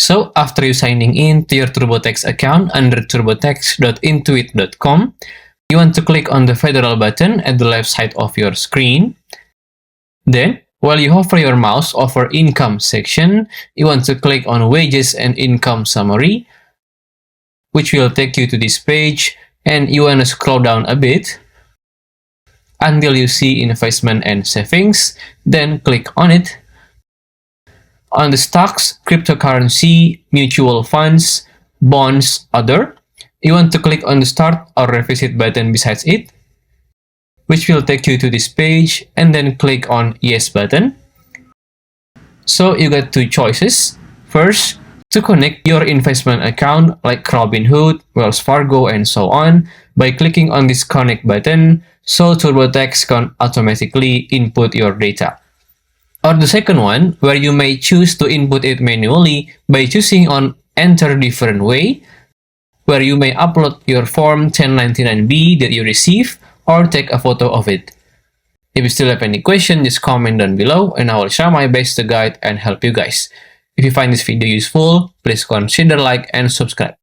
So after you signing in to your TurboTax account under turbotax.intuit.com, you want to click on the federal button at the left side of your screen. Then, while you hover your mouse over income section, you want to click on wages and income summary, which will take you to this page, and you want to scroll down a bit until you see investment and savings, then click on it. On the stocks, cryptocurrency, mutual funds, bonds, other, you want to click on the start or revisit button besides it, which will take you to this page, and then click on yes button. So you got two choices. First, to connect your investment account like Robinhood, Wells Fargo, and so on by clicking on this connect button, so TurboTax can automatically input your data. Or the second one, where you may choose to input it manually by choosing on enter different way, where you may upload your form 1099B that you receive or take a photo of it. If you still have any question, just comment down below and I will try my best to guide and help you guys. If you find this video useful, please consider like and subscribe.